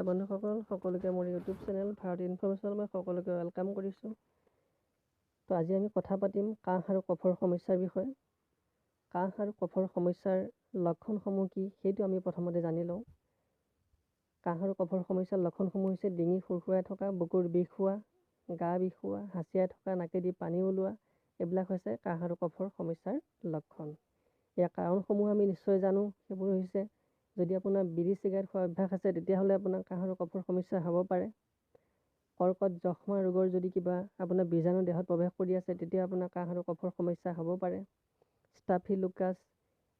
ভাই বন্ধুসকল সকলোকে মোৰ ইউটিউব চেনেল ভাৰত ইনফৰ্মেশ্যন মই সকলোকে ৱেলকাম কৰিছোঁ। তো আজি আমি কথা পাতিম কাহ আৰু কফৰ সমস্যাৰ বিষয়ে। কাহ আৰু কফৰ সমস্যাৰ লক্ষণসমূহ কি সেইটো আমি প্ৰথমতে জানি লওঁ। কাহ আৰু কফৰ সমস্যাৰ লক্ষণসমূহ হৈছে ডিঙি সুৰসুৰাই থকা, বুকুৰ বিষ হোৱা, গা বিষ হোৱা, হাঁচিয়াই থকা, নাকেদি পানী ওলোৱা। এইবিলাক হৈছে কাহ আৰু কফৰ সমস্যাৰ লক্ষণ। ইয়াৰ কাৰণসমূহ আমি নিশ্চয় জানো। সেইবোৰ হৈছে যদি আপোনাৰ বিড়ি চিগাৰেট খোৱাৰ অভ্যাস আছে তেতিয়াহ'লে আপোনাৰ কাহ আৰু কফৰ সমস্যা হ'ব পাৰে। কৰ্কট যক্ষ্মা ৰোগৰ যদি কিবা আপোনাৰ বীজাণু দেহত প্ৰৱেশ কৰি আছে তেতিয়া আপোনাৰ কাহ আৰু কফৰ সমস্যা হ'ব পাৰে। ষ্টাফিলোকাছ,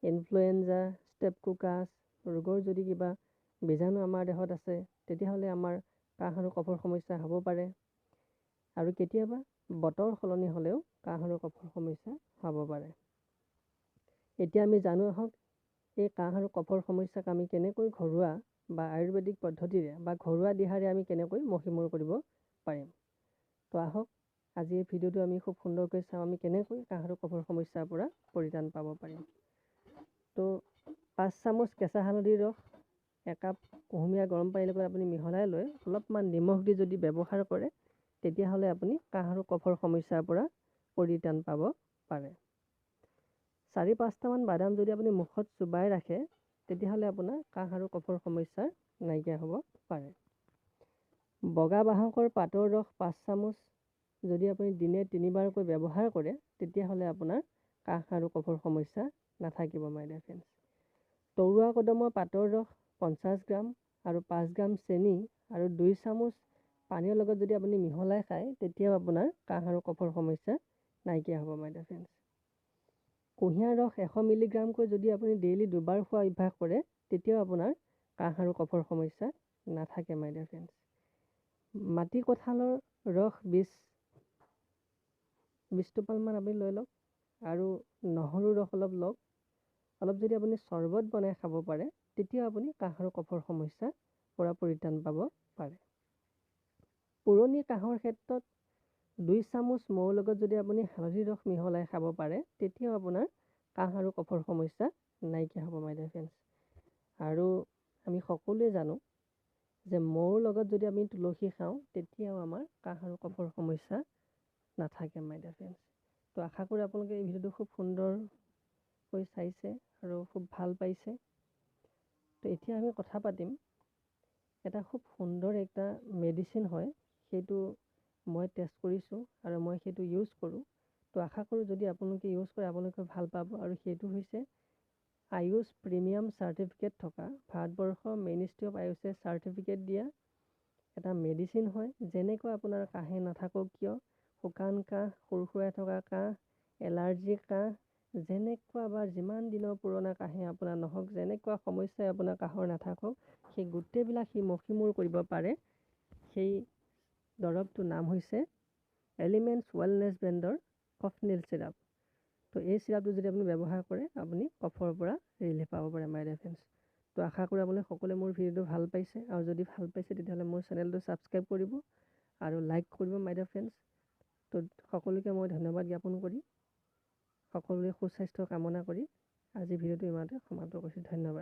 ইনফ্লুৱেঞ্জা, ষ্টেপকোকাছ ৰোগৰ যদি কিবা বীজাণু আমাৰ দেহত আছে তেতিয়াহ'লে আমাৰ কাহ আৰু কফৰ সমস্যা হ'ব পাৰে। আৰু কেতিয়াবা বতৰ সলনি হ'লেও কাহ আৰু কফৰ সমস্যা হ'ব পাৰে। এতিয়া আমি জানো আহক এই কাহ আৰু কফৰ সমস্যাক আমি কেনেকৈ ঘৰুৱা বা আয়ুৰ্বেদিক পদ্ধতিৰে বা ঘৰুৱা দিহাৰে আমি কেনেকৈ মষিমূৰ কৰিব পাৰিম। তো আহক আজি এই ভিডিঅ'টো আমি খুব সুন্দৰকৈ চাওঁ আমি কেনেকৈ কাহ আৰু কফৰ সমস্যাৰ পৰা পৰিত্ৰাণ পাব পাৰিম। তো 5 চামুচ কেঁচা হালধিৰ ৰস 1 কাপ কুহুমীয়া গৰম পানীৰ লগত আপুনি মিহলাই লৈ অলপমান নিমখ দি যদি ব্যৱহাৰ কৰে তেতিয়াহ'লে আপুনি কাহ আৰু কফৰ সমস্যাৰ পৰা পৰিত্ৰাণ পাব পাৰে। 4-5টামান বাদাম যদি আপুনি মুখত চুবাই ৰাখে তেতিয়াহ'লে আপোনাৰ কাহ আৰু কফৰ সমস্যা নাইকিয়া হ'ব পাৰে। বগা বাহকৰ পাতৰ ৰস 5 চামুচ যদি আপুনি দিনে 3বাৰকৈ ব্যৱহাৰ কৰে তেতিয়াহ'লে আপোনাৰ কাহ আৰু কফৰ সমস্যা নাথাকিব মাই ডিয়াৰ ফ্ৰেণ্ডছ। তৰুৱা কদমৰ পাতৰ ৰস 50 গ্ৰাম আৰু 5 গ্ৰাম চেনি আৰু 2 চামুচ পানীৰ লগত যদি আপুনি মিহলাই খায় তেতিয়াও আপোনাৰ কাহ আৰু কফৰ সমস্যা নাইকিয়া হ'ব মাই ডিয়াৰ ফ্ৰেণ্ডছ। কুঁহিয়াৰ ৰস 100 মিলিগ্ৰামকৈ যদি আপুনি ডেইলি 2বাৰ খোৱা অভ্যাস কৰে তেতিয়াও আপোনাৰ কাহ আৰু কফৰ সমস্যা নাথাকে মাই ডিয়াৰ ফ্ৰেণ্ডছ। মাটি কঁঠালৰ ৰস 20 টোপালমান আপুনি লৈ লওক আৰু নহৰু ৰস অলপ লওক। অলপ যদি আপুনি চৰ্বত বনাই খাব পাৰে তেতিয়াও আপুনি কাহ আৰু কফৰ সমস্যাৰ পৰা পৰিত্ৰাণ পাব পাৰে। পুৰণি কাহৰ ক্ষেত্ৰত 2 চামুচ মৌৰ লগত যদি আপুনি হালধিৰ ৰস মিহলাই খাব পাৰে তেতিয়াও আপোনাৰ কাহ আৰু কফৰ সমস্যা নাইকিয়া হ'ব মাই ডিয়াৰ ফ্ৰেণ্ডছ। আৰু আমি সকলোৱে জানো যে মৌৰ লগত যদি আমি তুলসী খাওঁ তেতিয়াও আমাৰ কাহ আৰু কফৰ সমস্যা নাথাকে মাই ডিয়াৰ ফ্ৰেণ্ডছ। তো আশা কৰোঁ আপোনালোকে এই ভিডিঅ'টো খুব সুন্দৰকৈ চাইছে আৰু খুব ভাল পাইছে। তো এতিয়া আমি কথা পাতিম এটা খুব সুন্দৰ এটা মেডিচিন হয়, সেইটো মই টেষ্ট কৰিছোঁ আৰু মই সেইটো ইউজ কৰোঁ। তো আশা কৰোঁ যদি আপোনালোকে ইউজ কৰে আপোনালোকে ভাল পাব। আৰু সেইটো হৈছে আয়ুষ প্ৰিমিয়াম চাৰ্টিফিকেট থকা ভাৰতবৰ্ষৰ মিনিষ্ট্ৰি অফ আয়ুষে চাৰ্টিফিকেট দিয়া এটা মেডিচিন হয়। যেনেকুৱা আপোনাৰ কাহে নাথাকক কিয়, শুকান কাহ, সুৰসুৰাই থকা কাহ, এলাৰ্জি কাহ, যেনেকুৱা বা যিমান দিনৰ পুৰণা কাহে আপোনাৰ নহওক, যেনেকুৱা সমস্যাই আপোনাৰ কাহৰ নাথাকক সেই গোটেইবিলাক সি মষিমূৰ কৰিব পাৰে। সেই দৰৱটোৰ নাম হৈছে এলিমেণ্টছ ৱেলনেছ ব্ৰেণ্ডৰ কফনিল চিৰাপ। তো এই চিৰাপটো যদি আপুনি ব্যৱহাৰ কৰে আপুনি কফৰ পৰা ৰিলিফ পাব পাৰে মাই ডিয়াৰ ফ্ৰেণ্ডছ। তো আশা কৰোঁ আপোনালোকে সকলোৱে মোৰ ভিডিঅ'টো ভাল পাইছে আৰু যদি ভাল পাইছে তেতিয়াহ'লে মোৰ চেনেলটো ছাবস্ক্ৰাইব কৰিব আৰু লাইক কৰিব মাই ডিয়াৰ ফ্ৰেণ্ডছ। তো সকলোকে মই ধন্যবাদ জ্ঞাপন কৰি সকলোৰে সুস্বাস্থ্য কামনা কৰি আজি ভিডিঅ'টো ইমানতে সমাপ্ত কৰিছোঁ। ধন্যবাদ।